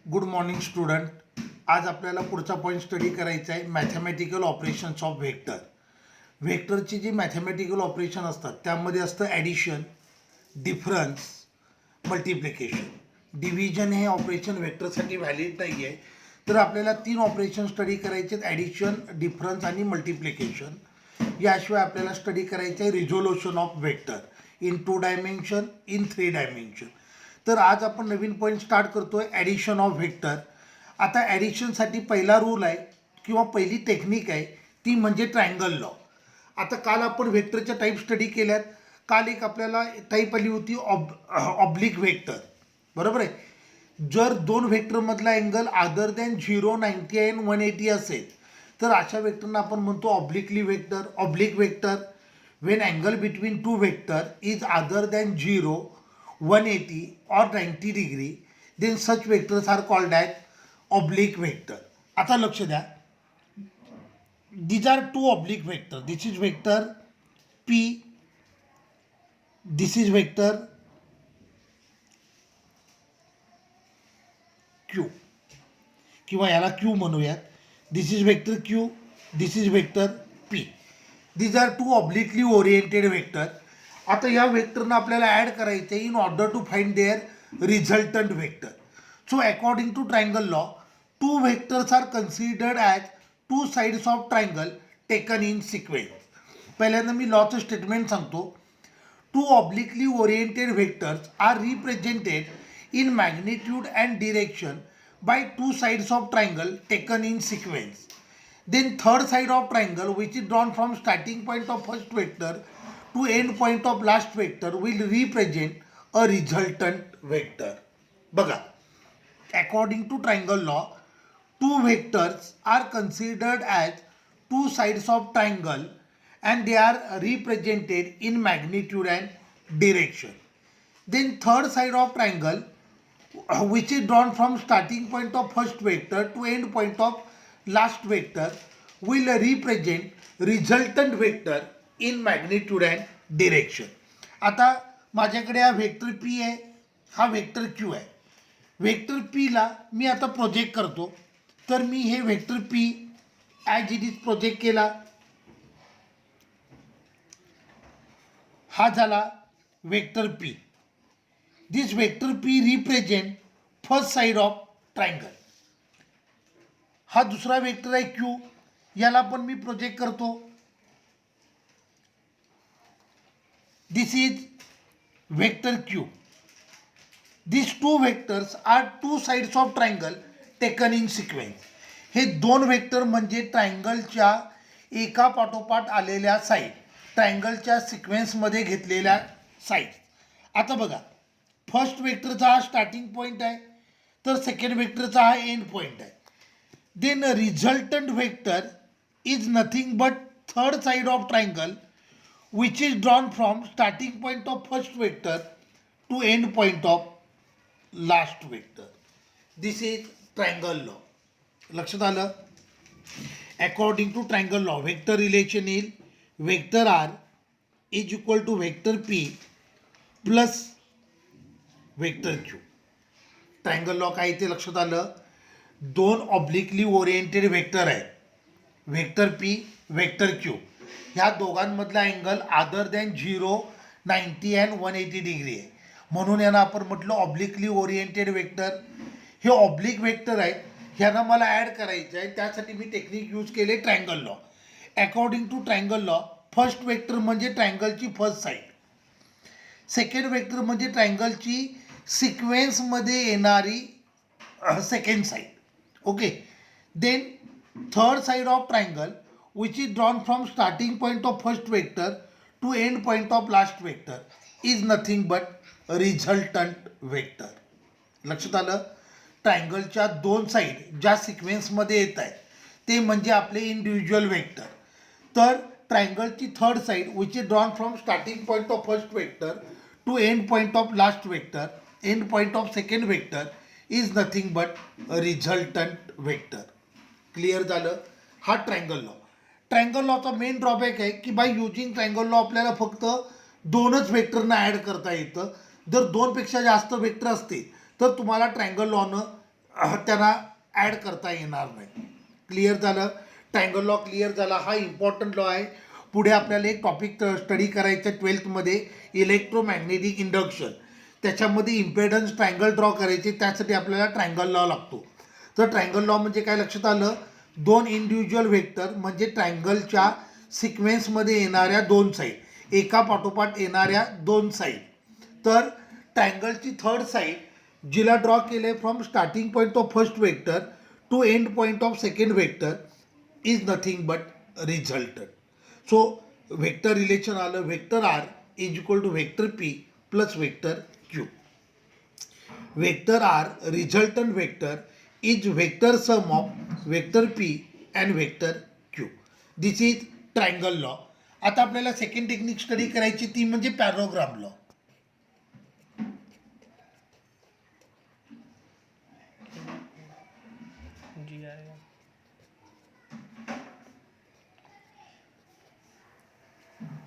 Good morning student. आज आपल्याला पुढचा पॉईंट स्टडी करायचा आहे मॅथमॅटिकल ऑपरेशन्स ऑफ व्हेक्टर. व्हेक्टरची जी मॅथमॅटिकल ऑपरेशन असतात त्यामध्ये असतं ॲडिशन, डिफरन्स, मल्टिप्लिकेशन. डिव्हिजन हे ऑपरेशन व्हेक्टरसाठी व्हॅलिड नाही आहे, तर आपल्याला 3 ऑपरेशन स्टडी करायचे आहेत: ॲडिशन, डिफरन्स आणि मल्टिप्लिकेशन. याशिवाय आपल्याला स्टडी करायचं आहे resolution of vector in 2 dimension, in 3 dimension. तर आज आपण नवीन पॉईंट स्टार्ट करतोय ॲडिशन ऑफ व्हेक्टर. आता ॲडिशनसाठी पहिला रूल आहे किंवा पहिली टेक्निक आहे ती म्हणजे ट्रायंगल लॉ. आता काल आपण व्हेक्टरच्या टाईप स्टडी केल्यात. काल एक आपल्याला टाईप आली होती ऑब्लिक व्हेक्टर, बरोबर आहे. जर दोन व्हेक्टरमधला अँगल अदर दॅन 0, 90 अँड 180 असेल तर अशा व्हेक्टरना आपण म्हणतो obliquely vector. Oblique vector when angle between two vector is other than 0, 180 or 90 degree, then such vectors are called as oblique vector. आता लक्ष द्या, these are two oblique vector. This is vector P, this is vector Q किंवा याला Q म्हणूयात. This is vector Q, this is vector P. These are two obliquely oriented vector. आता या व्हेक्टरना आपल्याला add करायचं आहे in order to find their resultant vector. So according to triangle law, two vectors are considered as two sides of triangle taken in sequence. पहिल्यांदा मी लॉचं statement सांगतो. Two obliquely oriented vectors are represented in magnitude and direction by two sides of triangle taken in sequence. Then third side of triangle, which is drawn from starting point of first vector to end point of last vector, will represent a resultant vector. बघा, according to triangle law, two vectors are considered as two sides of triangle and they are represented in magnitude and direction. Then third side of triangle, which is drawn from starting point of first vector to end point of last vector, will represent resultant vector in magnitude and direction. आता माझ्याकडे हा vector P आहे, हा vector Q आहे. Vector P ला मी आता project करतो. तर मी हे vector P as it is project केला. हा झाला vector P. This vector P represent first side of triangle. हा दुसरा वेक्टर आहे Q, याला पण मी प्रोजेक्ट करतो. This is vector Q. These two vectors are two sides of triangle taken in sequence. हे दोन वेक्टर म्हणजे ट्रायंगलच्या एका पाठोपाठ आलेल्या साईड, ट्रायंगलच्या सिक्वेन्समध्ये घेतलेल्या साईड. आता बघा, फर्स्ट वेक्टरचा हा स्टार्टिंग पॉईंट आहे, तर सेकंड वेक्टरचा हा एंड पॉईंट आहे. Then resultant vector is nothing but third side of triangle which is drawn from starting point of first vector to end point of last vector. This is triangle law. लक्षात आलं? According to triangle law, vector relation is vector R is equal to vector P plus vector Q. Triangle law काय ते लक्षात आलं? दोन obliquely oriented vector आहेत, vector P, vector Q. ह्या दोघांमधला angle other than 0, 90 and 180 degree आहे, म्हणून यांना आपण म्हटलं ऑब्लिकली ओरिएंटेड व्हेक्टर. हे ऑब्लिक व्हेक्टर आहेत, ह्यांना मला ॲड करायचं आहे, त्यासाठी मी टेक्निक यूज केले triangle law. According to triangle law, first vector म्हणजे ट्रायंगलची फर्स्ट साईड, सेकंड वेक्टर म्हणजे ट्रायंगलची सिक्वेन्समध्ये येणारी second side. Okay. Then third side of triangle which is drawn from starting point of first vector to end point of last vector is nothing but resultant vector. लक्षात आलं? ट्रायंगलच्या दोन side ज्या सिक्वेन्समध्ये येत आहेत ते म्हणजे आपले इंडिव्हिज्युअल वेक्टर. तर ट्रायंगलची third side which is drawn from starting point of first vector to end point of last vector, end point of second vector is nothing but resultant vector. Clear झालं? हा ट्रायंगल लॉ. ट्रायंगल लॉचा main drawback आहे की by using triangle law आपल्याला फक्त दोनच वेक्टरना add करता येतं. जर दोनपेक्षा जास्त वेक्टर असतील तर तुम्हाला ट्रायंगल लॉनं त्यांना ॲड करता येणार नाही. क्लिअर झालं? ट्रायंगल लॉ क्लिअर झाला. हा इम्पॉर्टंट लॉ आहे. पुढे आपल्याला एक टॉपिक स्टडी करायचं 12th इलेक्ट्रोमॅग्नेटिक इंडक्शन. त्याच्यामध्ये इम्पेडन्स ट्रायंगल ड्रॉ करायचे, त्यासाठी आपल्याला ट्रायंगल लॉ लागतो. तर ट्रायंगल लॉ म्हणजे काय लक्षात आलं? दोन इंडिव्हिज्युअल व्हेक्टर म्हणजे ट्रायंगलच्या सिक्वेन्समध्ये येणाऱ्या दोन साईड, एका पाठोपाठ येणाऱ्या दोन साईड. तर ट्रायंगलची थर्ड साईड जिला ड्रॉ केले from starting point of first vector to end point of second vector is nothing but resultant. So vector relation आलं, vector R is equal to vector P plus vector Q. Vector R resultant vector is vector sum of vector P and vector Q. This is triangle law. आता आपल्याला second technique study करायची, ती म्हणजे parallelogram law.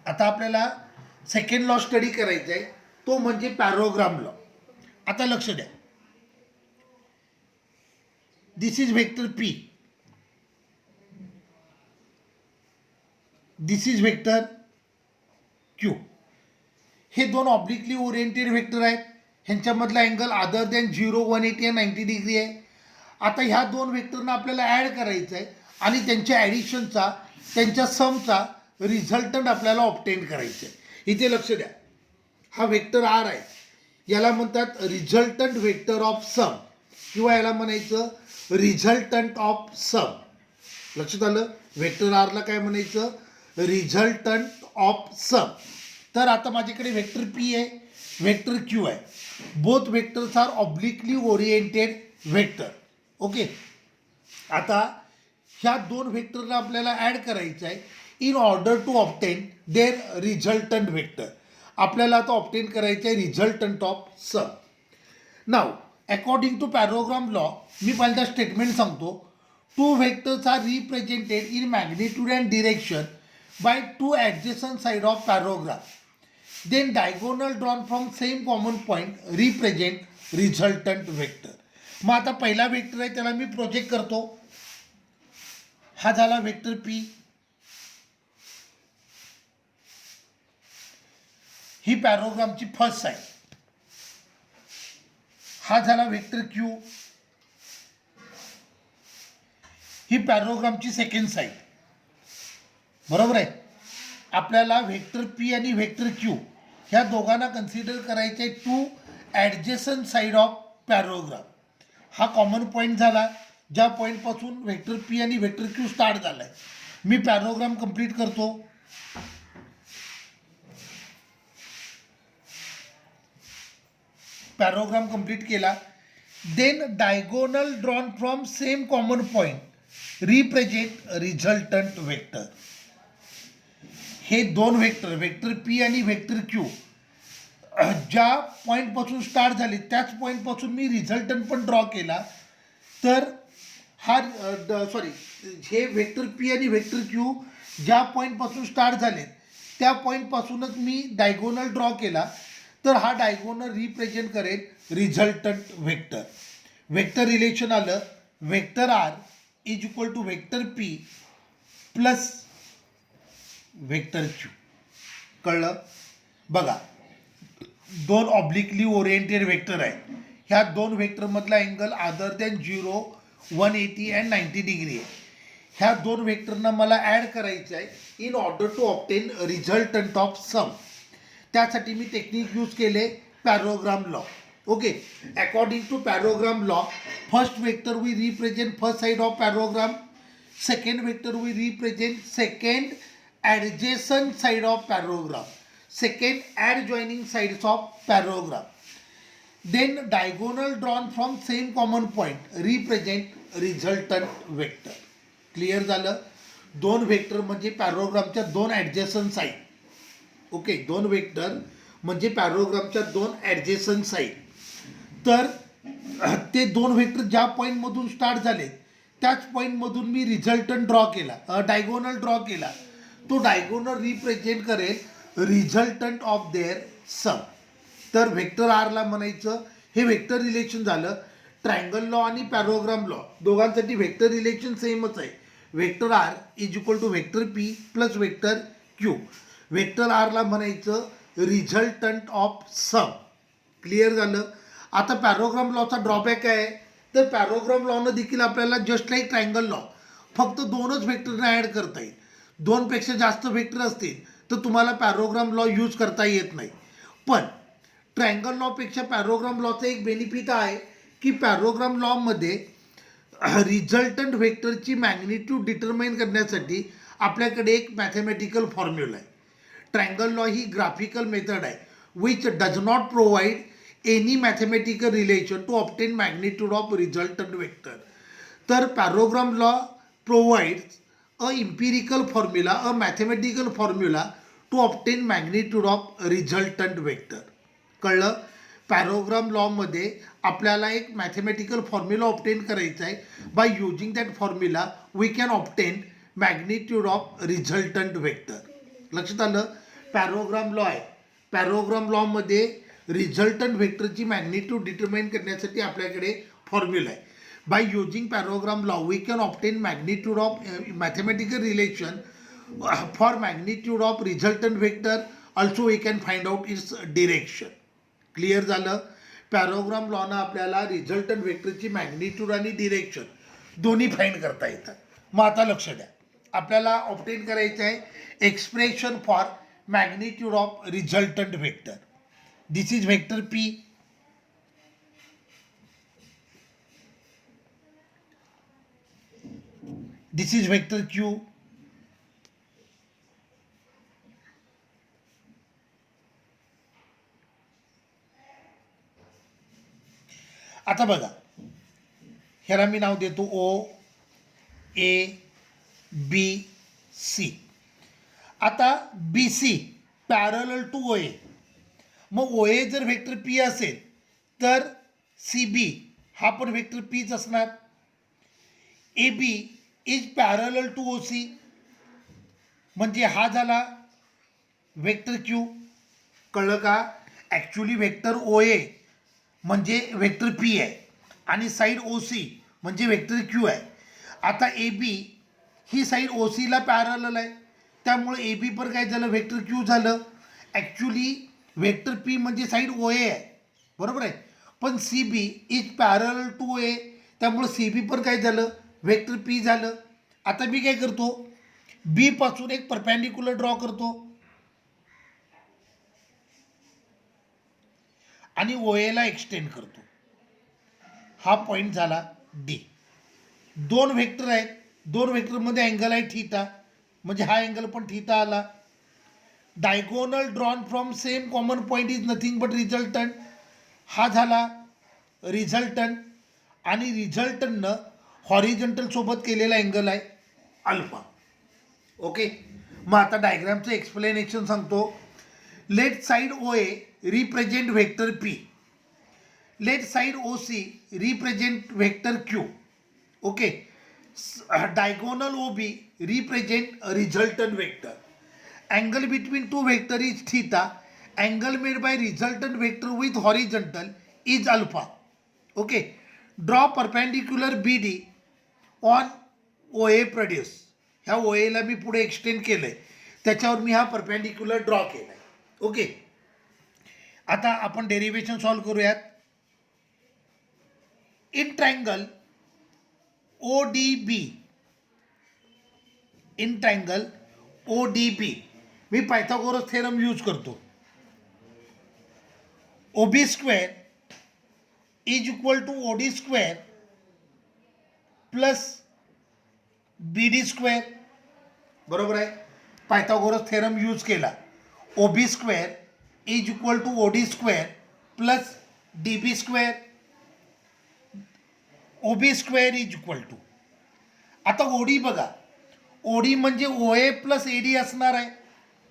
आता आपल्याला second law study करायचा आहे, तो म्हणजे पॅरोग्राम लॉ. आता लक्ष द्या. This is vector P, this is vector Q. हे दोन ऑब्लिकली ओरिएंटेड वेक्टर आहेत. ह्यांच्यामधला अँगल अदर दॅन 0, 180 आणि 90 डिग्री आहे. आता ह्या दोन वेक्टरना आपल्याला ॲड करायचं आहे आणि त्यांच्या ॲडिशनचा, त्यांच्या समचा रिझल्टंट आपल्याला ऑब्टेन करायचं आहे. इथे लक्ष द्या. हा वेक्टर आर आहे, याला म्हणतात रिझल्टंट वेक्टर ऑफ सम, किंवा याला म्हणायचं रिझल्टंट ऑफ सम. लक्षात आलं? वेक्टर आरला काय म्हणायचं? Resultant of sum. तर आता माझ्याकडे वेक्टर पी आहे, वेक्टर क्यू आहे. Both vectors are obliquely oriented vector. Okay. आता ह्या दोन वेक्टरला आपल्याला ॲड करायचं आहे in order to obtain their resultant vector. आपल्याला आता ऑब्टेन करायचं आहे रिझल्टंट ऑफ सम. नाव अकॉर्डिंग टू पॅरोग्राम लॉ, मी पहिल्यांदा स्टेटमेंट सांगतो. Two vectors are represented in magnitude and direction by two adjacent side of paragraph. Then diagonal drawn from same common point represent resultant vector. मग आता पहिला vector आहे त्याला मी project करतो. हा झाला वेक्टर पी. ही पॅरोग्रामची फर्स्ट साईड. हा झाला वेक्टर क्यू. ही पॅरोग्रामची सेकंड साईड. बरोबर आहे. आपल्याला व्हेक्टर पी आणि व्हेक्टर क्यू ह्या दोघांना कन्सिडर करायचे two adjacent side of parallelogram. हा कॉमन पॉईंट झाला ज्या पॉईंटपासून व्हेक्टर पी आणि व्हेक्टर क्यू स्टार्ट झाला आहे. मी पॅरोग्राम कंप्लीट करतो. पॅरोग्राम कंप्लीट केला. Then diagonal drawn from same common point represent resultant vector. हे दोन वेक्टर, वेक्टर पी आणि वेक्टर क्यू, ज्या पॉईंटपासून स्टार्ट झाले त्याच पॉईंटपासून मी रिझल्टंट पण ड्रॉ केला. तर हा हे वेक्टर पी आणि वेक्टर क्यू ज्या पॉईंटपासून स्टार्ट झाले त्या पॉईंटपासूनच मी डायगोनल ड्रॉ केला. तर हा डायगोनल रिप्रेझेंट करेल रिझल्टंट वेक्टर. वेक्टर रिलेशन आलं, vector R is equal to vector P plus vector Q. कळलं? बघा, दोन ऑब्लिकली ओरिएंटेड वेक्टर आहे. ह्या दोन वेक्टरमधला angle other than 0, 180 and 90 degree आहे. ह्या दोन वेक्टरना मला ॲड करायचं आहे in order to obtain resultant of sum. त्यासाठी मी टेक्निक यूज केले parallelogram law. Okay. According to parallelogram law, first vector we represent first side of parallelogram, second vector we represent second adjacent side of paragraph, second adjoining sides of paragraph. Then diagonal drawn from same common point represent resultant vector. Clear झालं? दोन vector म्हणजे पॅरोग्रामच्या दोन ॲडजेसंट side. Okay. दोन vector म्हणजे पॅरोग्रामच्या दोन ॲडजेसंट side. तर ते दोन वेक्टर ज्या पॉईंटमधून स्टार्ट झाले त्याच पॉईंटमधून मी रिझल्टंट ड्रॉ केला, डायगोनल ड्रॉ केला. तो डायगोनल रिप्रेझेंट करेल रिझल्टंट ऑफ देअर सम. तर व्हेक्टर आरला म्हणायचं, हे वेक्टर रिलेशन झालं. ट्रायंगल लॉ आणि पॅरोग्राम लॉ दोघांसाठी व्हेक्टर रिलेशन सेमच आहे. Vector R is equal to vector P plus vector Q. Vector आरला म्हणायचं रिझल्टंट ऑफ सम. क्लिअर झालं. आता पॅरोग्राम लॉचा ड्रॉबॅक आहे, तर पॅरोग्राम लॉनं देखील आपल्याला जस्ट लाईक ट्रायंगल लॉ फक्त दोनच व्हेक्टरना ॲड करता येईल. दोनपेक्षा जास्त व्हेक्टर असतील तर तुम्हाला पॅरोग्राम लॉ यूज करता येत नाही. पण ट्रायंगल लॉपेक्षा पॅरोग्राम लॉचं एक बेनिफिट आहे की पॅरोग्राम लॉमध्ये रिझल्टंट व्हेक्टरची मॅग्निट्यूड डिटरमाइन करण्यासाठी आपल्याकडे एक मॅथमॅटिकल फॉर्म्युला आहे. ट्रायंगल लॉ ही ग्राफिकल मेथड आहे which does not provide any mathematical relation to obtain magnitude of resultant vector. तर parallelogram law provides a empirical formula, a mathematical formula to obtain magnitude of resultant vector. कळलं. Parallelogram लॉमध्ये आपल्याला एक mathematical formula obtain करायचा आहे. By using that formula we can obtain magnitude of resultant vector. लक्षात आलं. Parallelogram law आहे. Parallelogram लॉमध्ये रिझल्टंट व्हेक्टरची मॅग्निट्यूड डिटरमाइन करण्यासाठी आपल्याकडे फॉर्म्युला आहे. By using parallelogram law we can obtain magnitude of mathematical relation for magnitude of resultant vector. Also we can find out its direction. Clear झालं. Parallelogram लॉनं आपल्याला resultant व्हेक्टरची magnitude आणि direction दोन्ही find करता येतात. मग आता लक्ष द्या, आपल्याला ऑब्टेन करायचं आहे expression for magnitude of resultant vector. This is vector P. This is vector Q. आता बघा, ह्याला मी नाव देतो ओ ए बी सी. आता B C parallel to O A. मग ओ ए जर व्हेक्टर पी असेल तर सी बी हा पण व्हेक्टर पीच असणार. A B is parallel to O C म्हणजे हा झाला व्हेक्टर क्यू. कळलं का. ॲक्च्युली व्हेक्टर ओ ए म्हणजे व्हेक्टर पी आहे आणि साईड ओ सी म्हणजे व्हेक्टर क्यू आहे. आता ए बी ही साईड ओ सीला पॅरलल आहे, त्यामुळे ए बी पर काय झालं व्हेक्टर क्यू झालं. ॲक्च्युली व्हेक्टर पी म्हणजे साईड ओ ए आहे, बरोबर आहे. पण C B is parallel to A, त्यामुळे सी बी पर काय झालं व्हेक्टर पी झालं. आता मी काय करतो, बी पासून एक परपॅन्डिक्युलर ड्रॉ करतो आणि ओ एला एक्सटेंड करतो. हा पॉईंट झाला डी. दोन व्हेक्टर आहेत, दोन व्हेक्टरमध्ये अँगल आहे थीटा, म्हणजे हा अँगल पण थीटा आला. Diagonal drawn from same common point is nothing but resultant. हा झाला रिझल्टंट आणि रिझल्टंटनं हॉरिझॉन्टल सोबत केलेला अँगल आहे अल्फा. ओके. मग आता डायग्रामचं एक्सप्लेनेशन सांगतो. Let side O A represent vector P. Let side O C represent vector Q. Okay. Diagonal O B represent resultant vector. Angle between two vector is theta. Angle made by resultant vector with horizontal is alpha. Okay. Draw perpendicular BD on OA produce. ह्या OA मी पुढे extend केलंय, त्याच्यावर मी हा perpendicular draw केलाय. Okay. आता आपण derivation solve करूयात. In triangle O D B, in triangle O D B मी पायथागोरस थेरम यूज करतो. O B square is equal to O D square plus B D square. बरोबर आहे. Pythagoras theorem use केला. O B square is equal to O D square plus D B square. O B square is equal to, आता OD बघा, OD म्हणजे O A plus A D असणार आहे.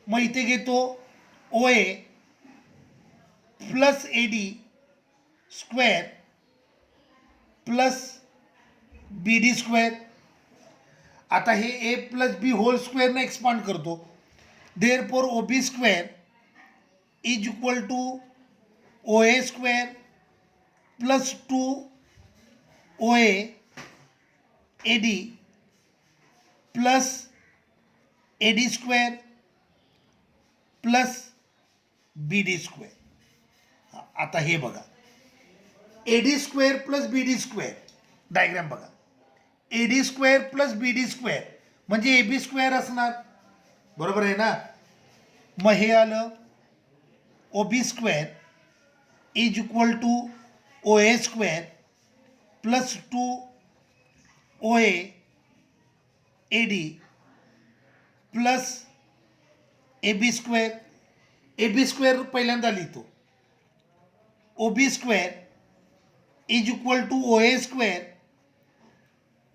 मग इथे घेतो O A plus A D square plus B D square. आता हे ए प्लस बी होल स्क्वेअरने एक्सपांड करतो. Therefore O B square is equal to O A square plus 2 O A D plus A D square plus B D square. आता हे बघा, A D square plus B D square, diagram बघा. A D square plus B D square म्हणजे A B square असणार, बरोबर आहे ना. मग हे आलं O B square is equal to O A square plus 2 A D plus A B square. A B square पहिल्यांदा लिहितो. O B square is equal to O A square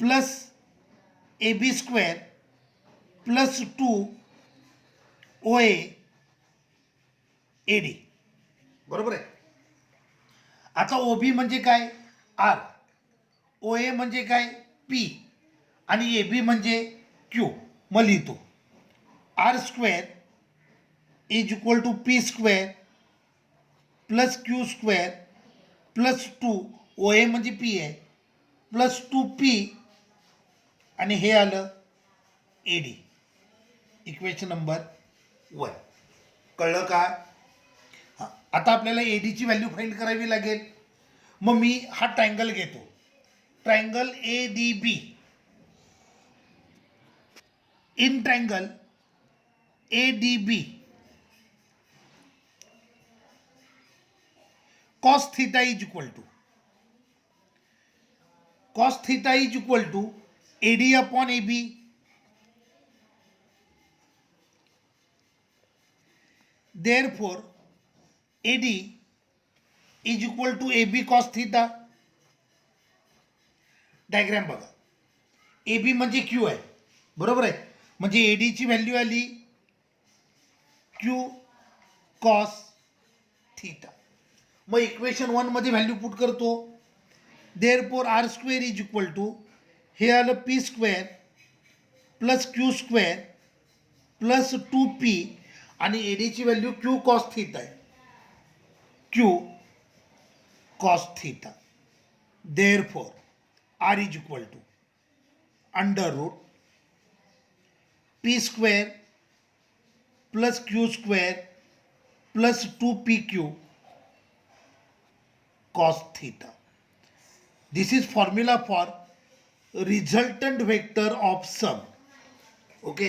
plus A B square plus 2 A D, बरोबर आहे. आता O B म्हणजे काय, R. O A म्हणजे काय, P. आणि ए बी म्हणजे क्यू. मग लिहितो R square is equal to P square plus Q square plus 2 O A म्हणजे पी आहे प्लस 2p आणि हे आलं ए डी. Equation number 1. कळलं का. हां, आता आपल्याला ए डीची व्हॅल्यू फाइंड करावी लागेल. मग मी हा ट्रायंगल घेतो, triangle A D B. In triangle A D B cos theta is equal to AD upon AB therefore AD is equal to AB cos theta. Diagram बघा, AB म्हणजे Q आहे, बरोबर आहे. म्हणजे AD ची व्हॅल्यू आली Q cos theta. मग equation 1 मध्ये व्हॅल्यू पुट करतो. Therefore R square is equal to, हे आलं P square plus Q square plus 2p आणि एडीची व्हॅल्यू क्यू कॉस थीटा आहे, Q cos theta. Therefore R is equal to under root P square plus Q square plus 2pq cos theta. This is formula for resultant vector of sum. Okay,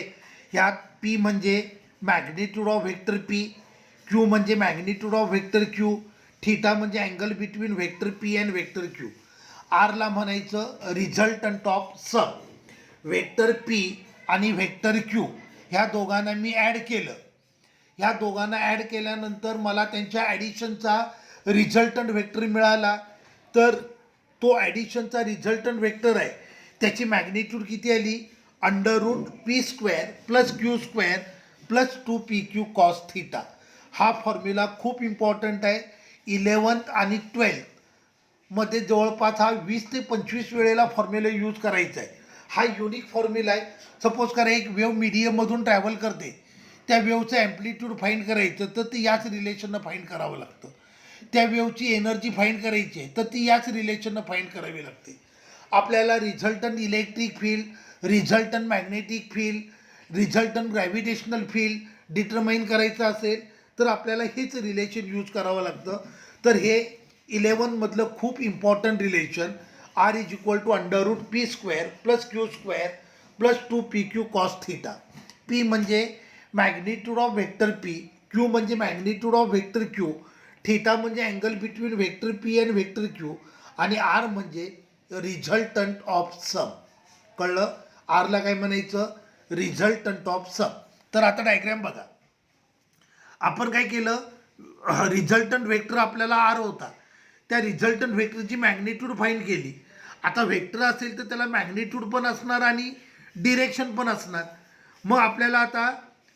ह्यात P म्हणजे magnitude of vector P, Q म्हणजे magnitude of vector Q, theta म्हणजे angle between vector P and vector Q. आरला म्हणायचं resultant of sum. Vector P आणि vector Q ह्या दोघांना मी add केलं. ह्या दोघांना ॲड केल्यानंतर मला त्यांच्या ॲडिशनचा रिझल्टंट वेक्टर मिळाला. तर तो ॲडिशनचा रिझल्टंट वेक्टर आहे, त्याची मॅग्निट्यूड किती आली, under root P square plus Q square plus 2pq cos theta. हा फॉर्म्युला खूप इम्पॉर्टंट आहे. 11th आणि 12th मध्ये जवळपास हा 20 ते 25 वेळेला फॉर्म्युला यूज करायचा आहे. हा युनिक फॉर्म्युला आहे. सपोज करा एक वेव्ह मीडियममधून ट्रॅव्हल करते, त्या वेव्हचं ॲम्प्लिट्यूड फाईंड करायचं तर ते याच रिलेशननं फाईंड करावं लागतं. त्या वेव्हची एनर्जी फाईंड करायची आहे तर ती याच रिलेशननं फाईंड करावी लागते. आपल्याला resultant electric field, resultant magnetic field, resultant gravitational field determine करायचं असेल तर आपल्याला हेच रिलेशन यूज करावं लागतं. तर हे 11 मधलं खूप important relation R is equal to under root P square plus Q square plus 2pq cos theta. P म्हणजे magnitude of vector P, Q म्हणजे magnitude of vector Q, theta म्हणजे angle between vector P and vector Q आणि R म्हणजे resultant of sum. कळलं. आरला काय म्हणायचं, resultant of sum. तर आता डायग्राम बघा, आपण काय केलं, रिझल्टंट व्हेक्टर आपल्याला आर होता, त्या रिझल्टंट व्हेक्टरची मॅग्निट्यूड फाईंड केली. आता व्हेक्टर असेल तर त्याला मॅग्निट्यूड पण असणार आणि डिरेक्शन पण असणार. मग आपल्याला आता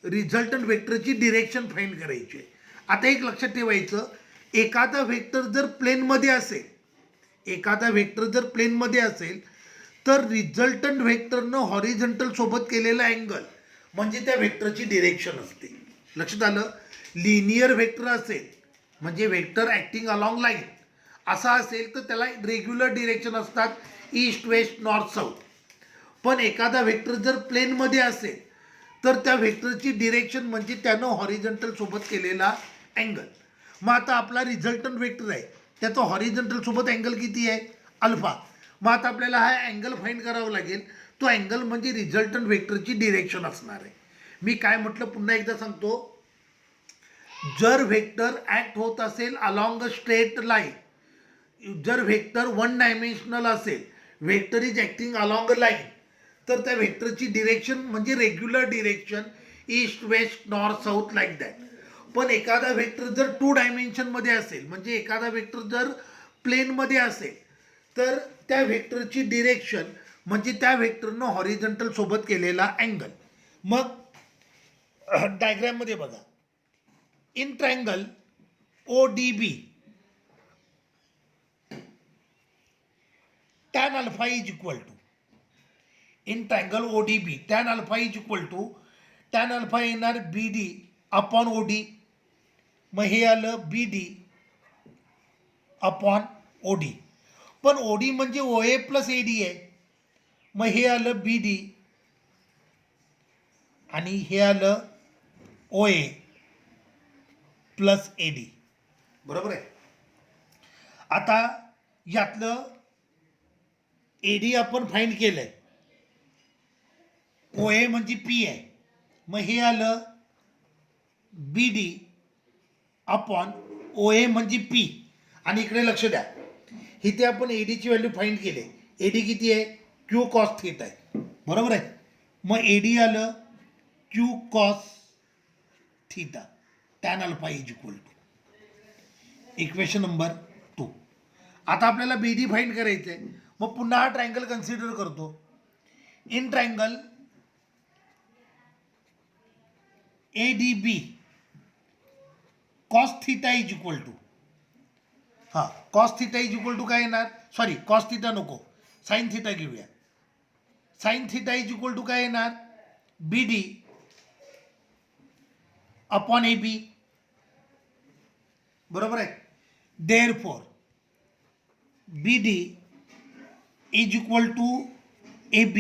रिझल्टंट व्हेक्टरची डिरेक्शन फाईंड करायची आहे. आता एक लक्षात ठेवायचं, एखादा व्हेक्टर जर प्लेनमध्ये असेल, एखादा व्हेक्टर जर प्लेनमध्ये असेल तर रिझल्टंट व्हेक्टरनं हॉरिझॉन्टल सोबत केलेला अँगल म्हणजे त्या व्हेक्टरची डिरेक्शन असते. लक्षात आलं. लिनियर व्हेक्टर असेल म्हणजे व्हेक्टर ॲक्टिंग अलॉंग लाईन असा असेल तर त्याला रेग्युलर डिरेक्शन असतात, ईस्ट वेस्ट नॉर्थ साऊथ. पण एखादा व्हेक्टर जर प्लेनमध्ये असेल तर त्या व्हेक्टरची डिरेक्शन म्हणजे त्यानं हॉरिझॉन्टल सोबत केलेला अँगल. मग आता आपला रिझल्टंट व्हेक्टर आहे, त्याचा हॉरिझॉन्टल सोबत अँगल किती आहे? अल्फा. मग आता आपल्याला हा अँगल फाइंड करावा लागेल. तो अँगल म्हणजे रिझल्टंट व्हेक्टरची डिरेक्शन असणार आहे. मी काय म्हटलं पुन्हा एकदा सांगतो. जर व्हेक्टर ॲक्ट होत असेल अलॉंग अ स्ट्रेट लाईन, जर व्हेक्टर वन डायमेन्शनल असेल, vector is acting along a line, तर त्या व्हेक्टरची डिरेक्शन म्हणजे regular direction, east west north south like that. पण एखादा व्हेक्टर जर टू डायमेन्शनमध्ये असेल, म्हणजे एखादा व्हेक्टर जर प्लेनमध्ये असेल, तर त्या व्हेक्टरची डिरेक्शन म्हणजे त्या व्हेक्टरनं हॉरिझॉन्टल सोबत केलेला अँगल. मग डायग्रॅममध्ये बघा, in triangle O D B tan alpha is equal to, in triangle ODB tan alpha is equal to tan alpha येणार BD अपॉन OD. मग हे आलं BD अपॉन OD. पण OD म्हणजे OA प्लस AD आहे. मग हे आलं BD आणि हे आलं OA प्लस AD. बरोबर आहे. आता यातलं AD आपण फाइंड केलंय, OA म्हणजे P आहे. मग हे आलं BD अपॉन OA म्हणजे P. आणि इकडे लक्ष द्या, इथे आपण ADची व्हॅल्यू फाइंड केली. AD किती आहे? Q कॉस थीटा आहे. बरोबर आहे. मग AD आलं Q cos theta tan alpha is equal to, equation number 2. आता आपल्याला BD फाइंड करायचं आहे. मग पुन्हा हा ट्रायंगल कन्सिडर करतो. In triangle ADB cos theta is equal to, हां cos theta is equal to काय येणार? सॉरी कॉस थीटा नको, साइन थीटा घेऊया. Sine theta is equal to काय येणार? BD upon AB. बरोबर आहे. Therefore BD is equal to AB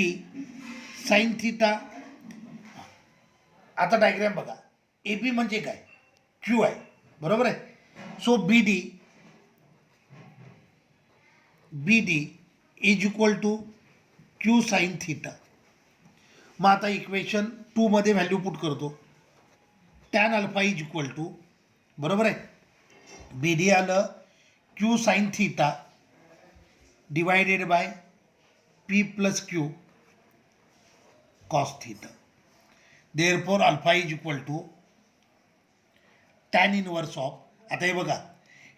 sine theta. आता डायग्रॅम बघा, AB म्हणजे काय? Q आहे. बरोबर आहे. So BD is equal to Q sine theta. मग आता इक्वेशन 2 मध्ये व्हॅल्यू पुट करतो. Tan alpha is equal to, बरोबर आहे, BD आलं Q sine theta divided by P plus Q cos theta. Therefore alpha is equal to tan inverse of. आता हे बघा,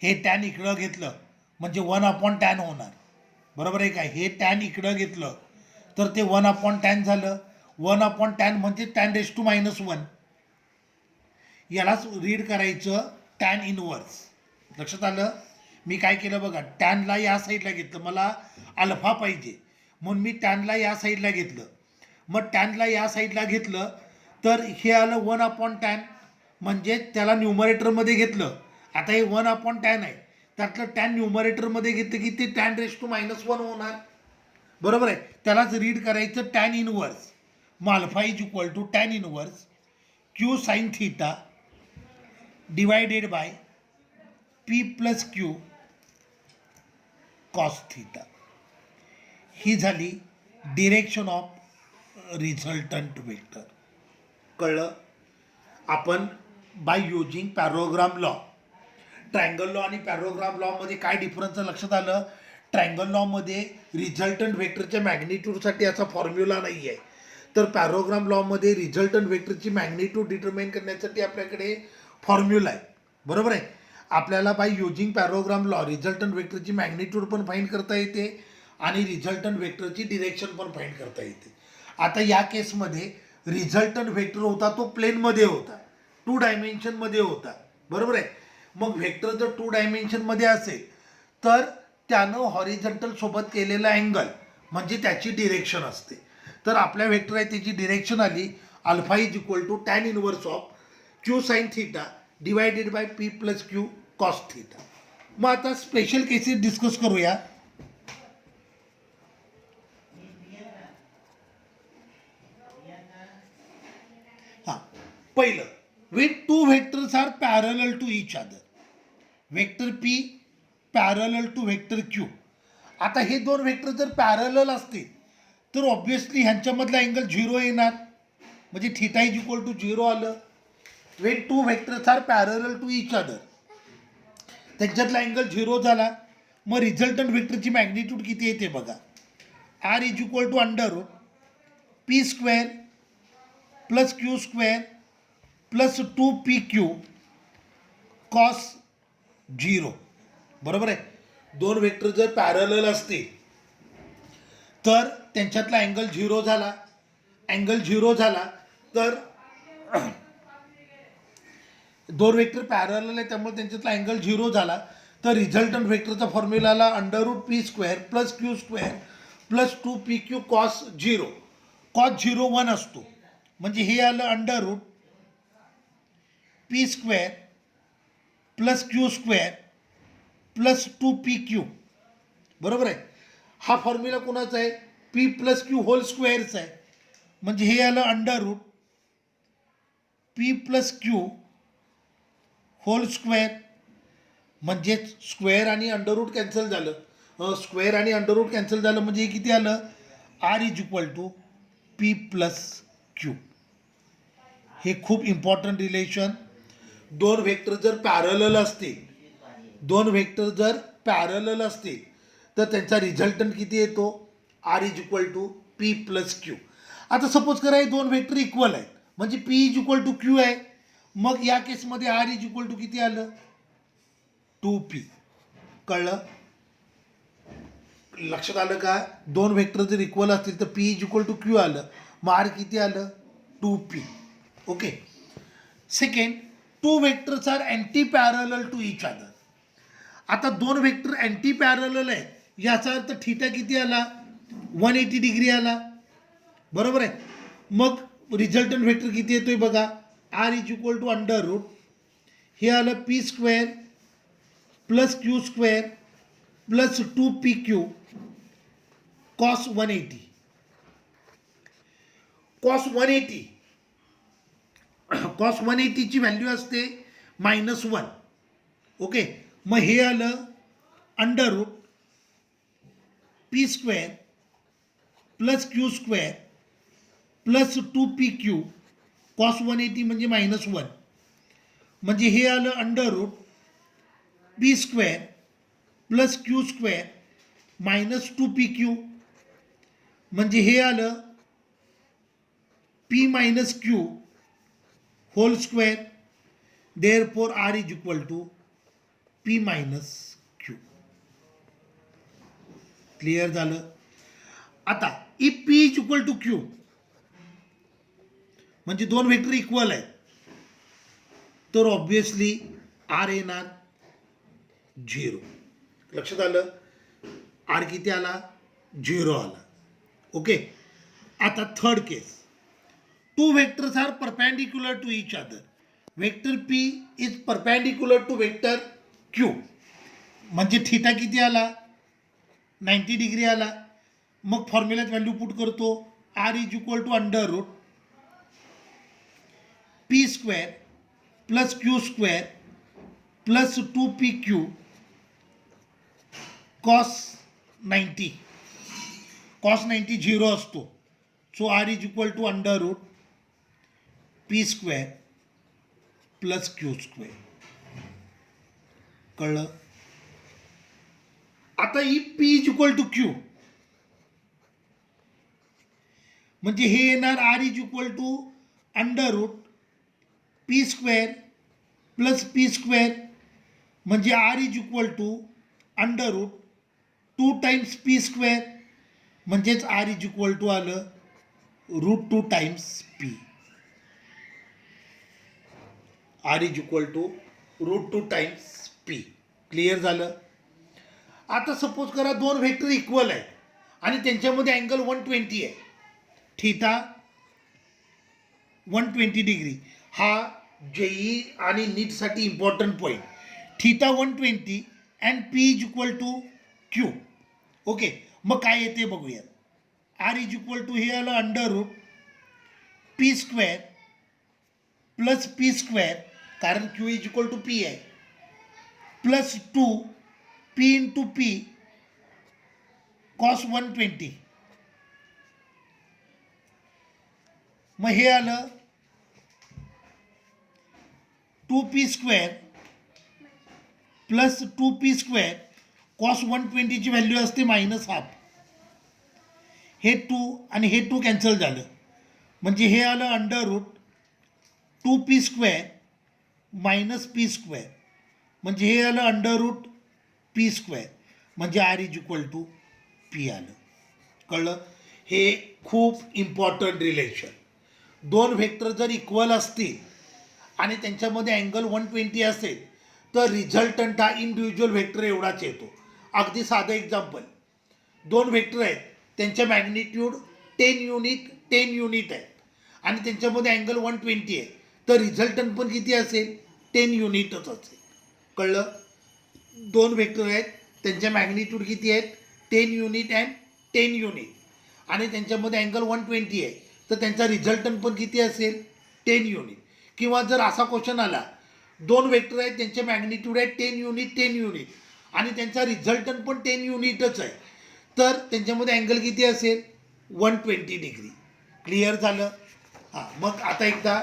हे टॅन इकडं घेतलं म्हणजे 1 अपॉन टॅन होणार. बरोबर आहे काय? हे टॅन इकडं घेतलं तर ते 1 अपॉन टॅन झालं. 1 अपॉन टॅन म्हणजे टॅन रेस टू मायनस 1. यालाच रीड करायचं टॅन इनवर्स. लक्षात आलं? मी काय केलं बघा, टॅनला या साईडला घेतलं, मला अल्फा पाहिजे म्हणून मी टॅनला या साईडला घेतलं. मग टॅनला या साईडला घेतलं तर हे आलं 1 अपॉन टॅन, म्हणजे त्याला न्यूमरेटरमध्ये घेतलं. आता हे 1 अपॉन टॅन आहे, त्यातलं टॅन न्यूमरेटरमध्ये घेतलं की ते टॅन रेस टू मायनस 1 होणार. बरोबर आहे. त्यालाच रीड करायचं टॅन इनवर्स. मग alpha is equal to tan inverse Q sine theta divided by P plus Q cos theta. ही झाली डिरेक्शन ऑफ रिझल्टंट वेक्टर. कळलं? आपण by using parallelogram law, triangle law आणि पॅरोग्राम लॉमध्ये काय डिफरन्स लक्षात आलं? ट्रायंगल लॉमध्ये रिझल्टंट व्हेक्टरच्या मॅग्निट्यूडसाठी असा फॉर्म्युला नाही आहे, तर पॅरोग्राम लॉमध्ये रिझल्टंट व्हेक्टरची मॅग्निट्यूड डिटरमाइन करण्यासाठी आपल्याकडे फॉर्म्युला आहे. बरोबर आहे. आपल्याला by using parallelogram law resultant व्हेक्टरची मॅग्निट्यूड पण फाइंड करता येते आणि रिझल्टंट व्हेक्टरची डिरेक्शन पण फाइंड करता येते. आता या केसमध्ये रिझल्टंट व्हेक्टर होता तो प्लेनमध्ये होता, 2 डायमेन्शनमध्ये होता. बरोबर आहे. मग व्हेक्टर जर 2 डायमेन्शनमध्ये असेल तर त्यानं हॉरिझॉन्टल सोबत केलेला अँगल म्हणजे त्याची डिरेक्शन असते. तर आपल्या व्हेक्टर आहे त्याची डिरेक्शन आली alpha is equal to tan inverse of Q sine theta divided by P plus Q cos theta. मग आता स्पेशल केसेस डिस्कस करूया. हां, पहिलं, when two vectors are parallel to each other, vector P parallel to vector Q. आता हे दोन vector जर parallel असतील तर ऑब्व्हियसली ह्यांच्यामधला अँगल 0 येणार, म्हणजे थिटा इज इक्वल टू 0 आलं. When two vectors are parallel to each other, त्यांच्यातला अँगल 0 झाला. मग रिझल्टंट वेक्टरची मॅग्निट्यूड किती येते बघा, R is equal to under root P square plus Q square plus 2pq cos 0. बरोबर आहे. दोन वेक्टर जर पॅरलल असतील तर त्यांच्यातला अँगल 0 झाला. अँगल 0 झाला तर दोन वेक्टर पॅरलल आहे त्यामुळे त्यांच्यातला अँगल 0 झाला तर रिझल्टंट वेक्टरचा फॉर्म्युलाला under root P square plus Q square plus 2pq cos 0. Cos 0 1 असतो, म्हणजे हे आलं under root P square plus Q square plus 2pq. बरोबर आहे. हा फॉर्म्युला कोणाचा आहे, पी प्लस क्यू होल स्क्वेअरचा आहे, म्हणजे हे आलं under root P plus Q whole square, म्हणजेच स्क्वेअर आणि अंडर रूट कॅन्सल झालं. स्क्वेअर आणि अंडर रूट कॅन्सल झालं म्हणजे हे किती आलं, R is equal to P plus Q. हे खूप इम्पॉर्टंट रिलेशन. दोन वेक्टर जर पॅरलल असतील, दोन वेक्टर जर पॅरलल असतील तर त्यांचा रिझल्टंट किती येतो, R is equal to P plus Q. आता सपोज करा हे दोन वेक्टर इक्वल आहेत, म्हणजे P is equal to Q आहे. मग या केसमध्ये आर इज इक्वल टू किती आलं, 2p. कळलं, लक्षात आलं का. दोन वेक्टर जर इक्वल असतील तर P is equal to Q आलं, मग आर किती आलं, 2p. Okay. Second, two vectors are anti parallel to each other. आता दोन वेक्टर अँटी पॅरलल आहे, याचा अर्थ थिटा किती आला, 180 डिग्री आला. बरोबर आहे. मग रिझल्टंट वेक्टर किती येतोय बघा, R is equal to under root हे आलं P square plus Q square plus 2pq cos 180. Cos 180 cos 180ची व्हॅल्यू असते -1. ओके. मग हे आलं under root P square plus Q square plus 2pq cos 180 म्हणजे -1, म्हणजे हे आलं under root P square plus Q square minus 2pq, म्हणजे हे आलं p minus Q whole square. Therefore R is equal to P minus Q. Clear झालं. आता if P is equal to Q, म्हणजे दोन वेक्टर इक्वल आहेत, तर obviously R येणार 0. लक्षात आलं. आर किती आला, 0 आला. ओके. आता third case, two vectors are perpendicular to each other. Vector P is perpendicular to vector Q, म्हणजे थिटा किती आला, 90 डिग्री आला. मग फॉर्म्युल्यात व्हॅल्यू पुट करतो, R is equal to under root P square plus Q square plus 2pq cos 90. Cos 90 0 असतो, so R is equal to under root P square plus Q square. कळलं. आता ही P is equal to Q, म्हणजे हे येणार R is equal to under root P square plus P square, म्हणजे R is equal to under root 2 times P square, म्हणजेच R is equal to आलं √2 times P. R is equal to √2 times P. Clear झालं. आता suppose करा दोन vector equal आहे आणि त्यांच्यामध्ये अँगल 120 आहे, थिटा 120 डिग्री. हा जेई आणि नीटसाठी important point. Theta 120 and P is equal to Q. Okay, मग काय येते बघूया. आर इज इक्वल टू हे आलं under root P square plus P square, कारण Q is equal to P आहे, plus 2 P into P cos 120. मग हे आलं 2p square plus 2p square cos 120ची व्हॅल्यू असते -1/2. हे 2 आणि हे 2 कॅन्सल झालं, म्हणजे हे आलं under root 2p square minus P square, म्हणजे हे आलं अंडर रूट पी स्क्वेअर, म्हणजे R is equal to P आलं. कळलं? हे खूप इम्पॉर्टंट रिलेशन. दोन व्हेक्टर जर इक्वल असतील आणि त्यांच्यामध्ये अँगल 120 असेल तर रिझल्टंट हा इंडिव्हिज्युअल व्हेक्टर एवढाच येतो. अगदी साधं एक्झाम्पल, दोन व्हेक्टर आहेत, त्यांच्या मॅग्निट्यूड 10 युनिट आहेत आणि त्यांच्यामध्ये अँगल 120 आहे, तर रिझल्टंट पण किती असेल? 10 युनिटच असेल. कळलं? दोन व्हेक्टर आहेत, त्यांच्या मॅग्निट्यूड किती आहेत? 10 युनिट अँड 10 युनिट, आणि त्यांच्यामध्ये अँगल 120 आहे, तर त्यांचा रिझल्टंट पण किती असेल? 10 युनिट. किंवा जर असा क्वेश्चन आला, दोन वेक्टर आहेत, त्यांचे मॅग्निट्यूड आहे 10 युनिट आणि त्यांचा रिझल्टंट पण 10 युनिटच आहे, तर त्यांच्यामध्ये अँगल किती असेल? 120 डिग्री. क्लिअर झालं? हां, मग आता एकदा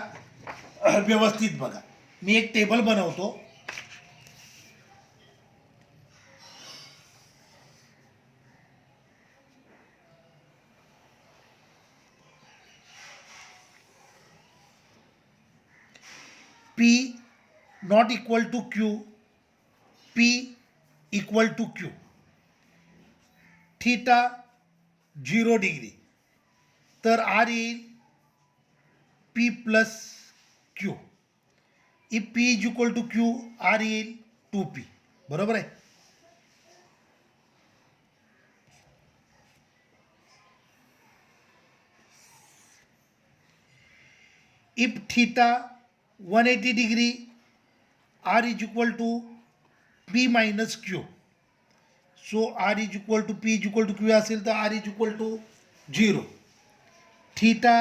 व्यवस्थित बघा. मी एक टेबल बनवतो. P not equal to Q, P equal to Q, theta 0 degree, तर आर येईल P plus Q. If P is equal to Q, R येईल 2P. बरोबर आहे? If theta 180 degree, R is equal to P minus Q. So R is equal to P is equal to Q असेल तर R is equal to 0. Theta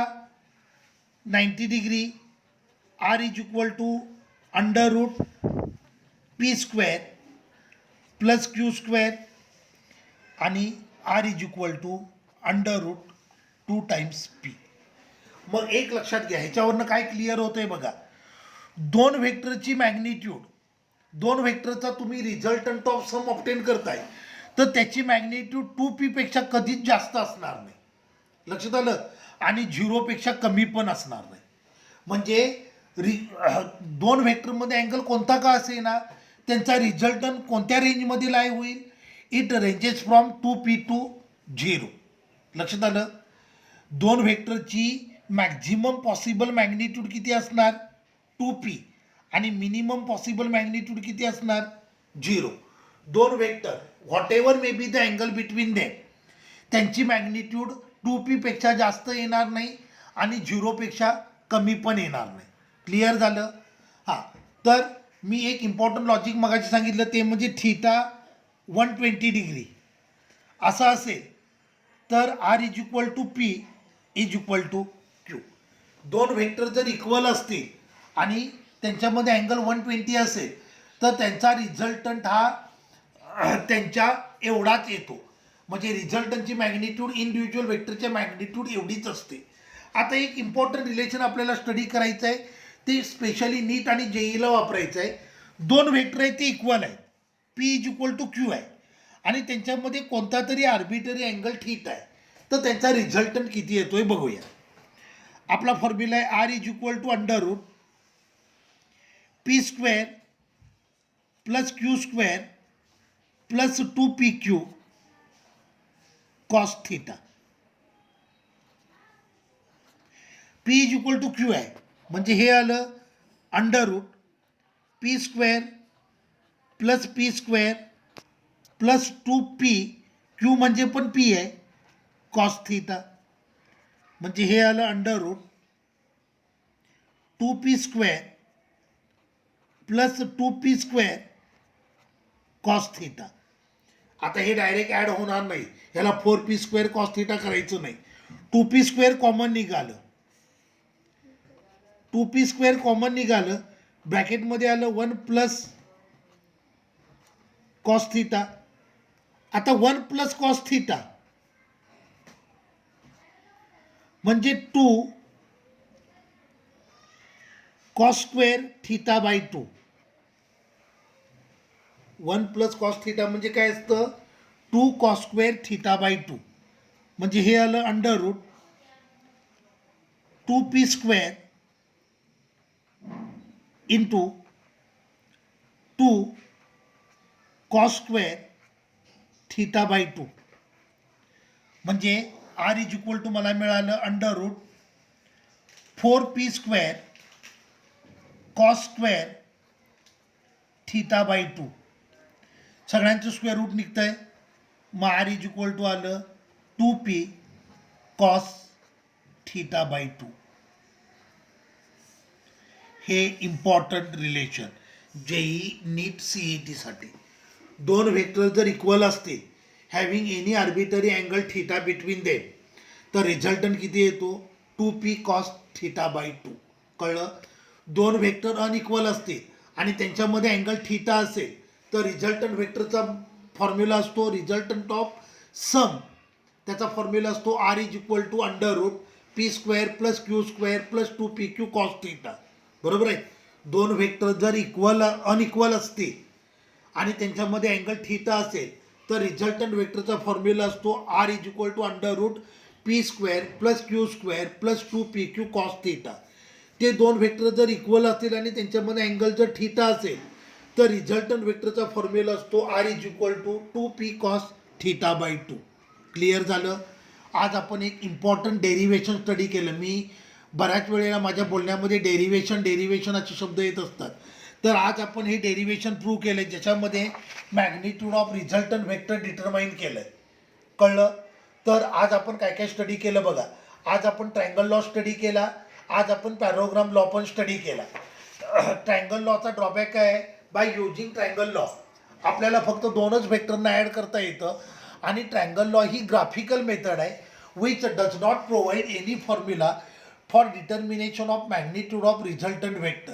90 degree, R is equal to under root P square plus Q square आणि R is equal to under root 2 times P. मग एक लक्षात घ्या, ह्याच्यावरनं काय clear होतं आहे बघा. दोन व्हेक्टरची मॅग्निट्यूड, दोन व्हेक्टरचा तुम्ही रिझल्टंट ऑफ सम ऑब्टेन करताय, तर त्याची मॅग्निट्यूड 2p पेक्षा कधीच जास्त असणार नाही. लक्षात आलं? आणि 0पेक्षा कमी पण असणार नाही. म्हणजे दोन व्हेक्टरमध्ये अँगल कोणता का असे ना, त्यांचा रिझल्टंट कोणत्या रेंजमध्ये लाय होईल? It ranges from 2p to 0. लक्षात आलं? दोन व्हेक्टरची मॅक्झिमम पॉसिबल मॅग्निट्यूड किती असणार? 2p, आणि मिनिमम पॉसिबल मॅग्निट्यूड किती असणार? 0. दोन vector what ever may be the angle between them, त्यांची मॅग्निट्यूड 2p पेक्षा जास्त येणार नाही आणि 0पेक्षा कमी पण येणार नाही. क्लिअर झालं? हां, तर मी एक इम्पॉर्टंट लॉजिक मगाशी सांगितलं, ते म्हणजे थीटा 120 डिग्री असं असेल तर R is equal to P is equal to Q. दोन व्हेक्टर जर इक्वल असतील आणि त्यांच्यामध्ये अँगल 120 असेल तर त्यांचा रिझल्टंट हा त्यांच्या एवढाच येतो. म्हणजे रिझल्टंटची मॅग्निट्यूड इंडिव्हिज्युअल व्हेक्टरच्या मॅग्निट्यूड एवढीच असते. आता एक इम्पॉर्टंट रिलेशन आपल्याला स्टडी करायचं आहे, ते स्पेशली नीट आणि जेईला वापरायचं आहे. दोन व्हेक्टर आहेत, ते इक्वल आहेत, P is equal to Q आहे, आणि त्यांच्यामध्ये कोणता तरी आर्बिटरी अँगल ठीक आहे, तर त्यांचा रिझल्टंट किती येतोय बघूया. आपला फॉर्म्युला आहे R is equal to under root P square plus Q square plus 2pq cos theta. P is equal to Q आहे, म्हणजे हे आलं under root P square plus P square plus 2p, Q म्हणजे पण P आहे, cos theta, म्हणजे हे आलं under root 2p square plus 2p square cos theta. आता हे डायरेक्ट ॲड होणार नाही, ह्याला 4p² कॉस थिटा करायचं नाही. 2p² कॉमन निघालं, 2p² कॉमन निघालं, ब्रॅकेटमध्ये आलं 1 प्लस कॉस थिटा. आता 1 प्लस कॉस थिटा म्हणजे 2 cos² theta by 2. 1 plus cos theta म्हणजे काय असतं, 2 cos² थिटा बाय 2. म्हणजे हे आलं under root 2p² into 2 cos² theta by 2. म्हणजे आर इज इक्वल टू मला मिळालं under route 4p² cos² theta by 2. सगळ्यांचं स्क्वेअर रूट निघतंय, मग आर इज इक्वल टू आलं 2p cos थिटा बाय 2. हे इम्पॉर्टंट रिलेशन जेई नीट CET साठी. दोन व्हेक्टर जर इक्वल असतील, having any arbitrary angle theta between them, तर रिझल्टंट किती येतो, 2p cos थिटा बाय 2. कळलं. दोन व्हेक्टर अनइक्वल असतील आणि त्यांच्यामध्ये अँगल थिटा असेल, तर रिझल्टंट व्हेक्टरचा फॉर्म्युला असतो रिझल्टंट ऑफ सम. त्याचा फॉर्म्युला असतो R is equal to under root p² plus q² plus 2pq cos theta. बरोबर आहे. दोन व्हेक्टर जर अनइक्वल असतील आणि त्यांच्यामध्ये अँगल थिटा असेल, तर रिझल्टंट व्हेक्टरचा फॉर्म्युला असतो R is equal to under root p² plus q² plus 2pq cos theta. ते दोन व्हेक्टर जर इक्वल असतील आणि त्यांच्यामध्ये अँगल जर थिटा असेल, तर रिझल्टंट व्हेक्टरचा फॉर्म्युला असतो R is equal to 2p cos theta by 2. Clear झालं. आज आपण एक इम्पॉर्टंट डेरिव्हेशन स्टडी केलं. मी बऱ्याच वेळेला माझ्या बोलण्यामध्ये डेरिव्हेशन असे शब्द येत असतात, तर आज आपण हे डेरिव्हेशन प्रूव्ह केलं, ज्याच्यामध्ये magnitude of resultant vector determine केलं आहे. कळलं. तर आज आपण काय काय स्टडी केलं बघा. आज आपण ट्रायंगल लॉ स्टडी केला, आज आपण पॅरोग्राम लॉ पण स्टडी केला. ट्रायंगल लॉचा ड्रॉबॅक काय आहे, बाय युजिंग ट्रायंगल लॉ आपल्याला फक्त दोनच व्हेक्टरना ॲड करता येतं, आणि ट्रायंगल लॉ ही ग्राफिकल मेथड आहे which does not provide any formula for determination of magnitude of resultant vector.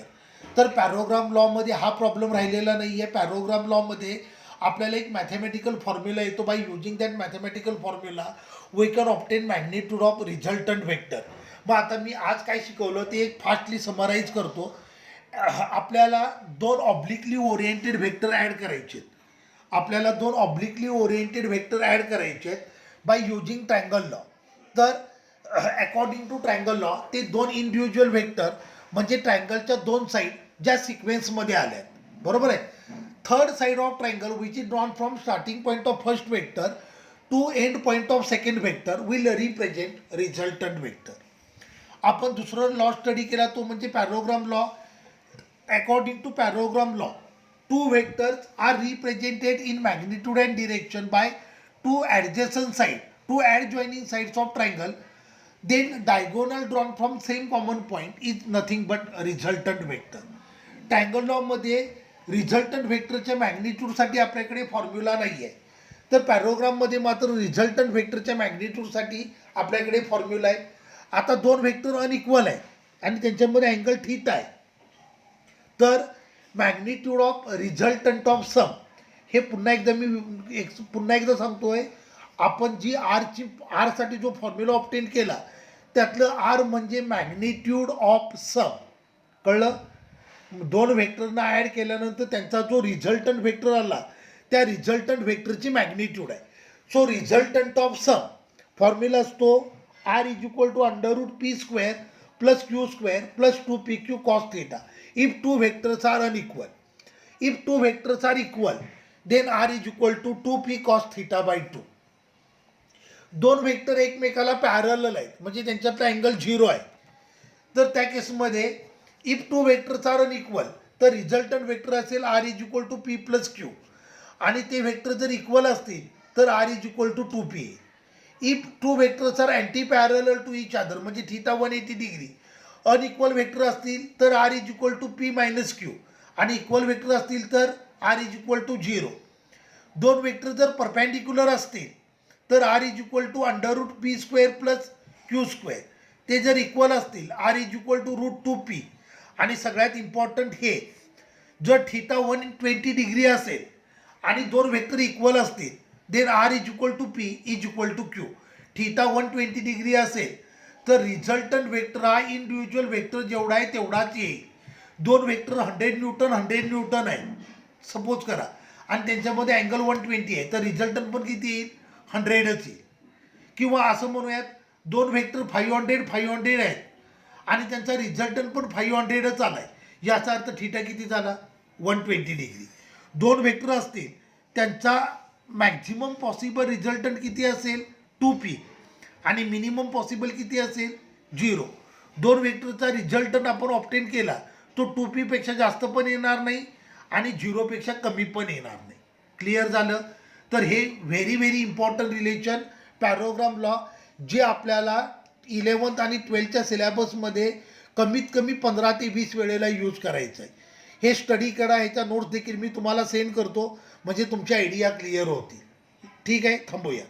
तर पॅरोग्राम लॉमध्ये हा प्रॉब्लेम राहिलेला नाही आहे. पॅरोग्राम लॉमध्ये आपल्याला एक मॅथमॅटिकल फॉर्म्युला येतो, by using that mathematical formula we can obtain magnitude of resultant vector. मग आता मी आज काय शिकवलं ते एक फास्टली समराईज करतो. आपल्याला दोन ऑब्लिकली ओरिएंटेड व्हेक्टर ॲड करायचे आहेत. आपल्याला दोन ऑब्लिकली ओरिएंटेड व्हेक्टर ॲड करायचे आहेत बाय युजिंग ट्रायंगल लॉ. तर अकॉर्डिंग टू ट्रायंगल लॉ ते दोन इंडिव्हिज्युअल व्हेक्टर म्हणजे ट्रायंगलच्या दोन साईड ज्या सिक्वेन्समध्ये आल्या आहेत. बरोबर आहे. Third side of triangle which is drawn from starting point of first vector to end point of second vector will represent resultant vector. आपण दुसरं लॉ स्टडी केला तो म्हणजे parallelogram law. According to parallelogram law, two vectors are represented in magnitude and direction by two adjoining sides of triangle. Then diagonal drawn from same common point is nothing but resultant vector. Triangle law मध्ये resultant व्हेक्टरच्या मॅग्निट्यूडसाठी आपल्याकडे formula नाही आहे, तर पॅरोग्राममध्ये मात्र resultant व्हेक्टरच्या मॅग्निट्यूडसाठी आपल्याकडे formula आहे. आता दोन व्हेक्टर अनइक्वल आहे आणि त्यांच्यामध्ये अँगल थिटा आहे, तर मॅग्निट्यूड ऑफ रिझल्टंट ऑफ सम हे पुन्हा एकदा सांगतोय. आपण जी आरसाठी जो फॉर्म्युला ऑब्टेन केला त्यातलं आर म्हणजे मॅग्निट्यूड ऑफ सम. कळलं. दोन व्हेक्टरना ॲड केल्यानंतर त्यांचा जो रिझल्टंट व्हेक्टर आला त्या रिझल्टंट व्हेक्टरची मॅग्निट्यूड आहे. So resultant of sum formula असतो R is equal to under root p² plus q² plus 2pq cos theta. If two vectors are unequal, if two vectors are equal, then r is equal to 2p cos theta by 2. दोन vector एकमेकाला parallel आहेत म्हणजे त्यांच्यातला angle 0 आहे. तर त्या केसमध्ये if two vectors are unequal, तर रिझल्टंट व्हेक्टर असेल R is equal to p plus q, आणि ते व्हेक्टर जर इक्वल असतील तर R is equal to 2p. If two vectors are anti parallel to each other म्हणजे थीटा 180 डिग्री, अनइक्वल व्हेक्टर असतील तर R is equal to p minus Q, आणि equal vector असतील तर आर इज इक्वल टू 0. दोन vector जर perpendicular असतील तर R is equal to under root P square plus Q square. ते जर इक्वल असतील R is equal to root 2p. आणि सगळ्यात इम्पॉर्टंट हे, जर थीटा 120 डिग्री असेल आणि दोन वेक्टर इक्वल असतील then R is equal to P is equal to Q. Theta 120 degree असेल तर रिझल्टंट वेक्टर हा इंडिव्हिज्युअल वेक्टर जेवढा आहे तेवढाच येईल. दोन वेक्टर 100 न्यूटन आहे सपोज करा आणि त्यांच्यामध्ये अँगल 120 आहे तर रिझल्टंट पण किती येईल 100च येईल. किंवा असं म्हणूयात दोन वेक्टर 500 आहेत आणि त्यांचा रिझल्टंट पण 500च आला आहे. याचा अर्थ थीटा किती झाला 120 डिग्री. दोन वेक्टर असतील त्यांचा मॅक्झिमम पॉसिबल रिझल्टंट किती असेल 2p आणि मिनिमम पॉसिबल किती असेल 0. दोन वेक्टरचा रिझल्टंट आपण ऑब्टेन केला तो 2p पेक्षा जास्त पण येणार नाही आणि 0 पेक्षा कमी पण येणार नाही. क्लिअर झालं. तर हे व्हेरी इम्पॉर्टंट रिलेशन पॅरोग्राम लॉ जे आपल्याला 11th आणि 12thच्या सिलेबसमध्ये कमीत कमी 15 ते 20 वेळेला यूज करायचं आहे. हे स्टडी करा. ह्याच्या नोट्स देखील मी तुम्हाला सेंड करतो म्हणजे तुमची आयडिया क्लिअर होतील. ठीक आहे, थांबूया.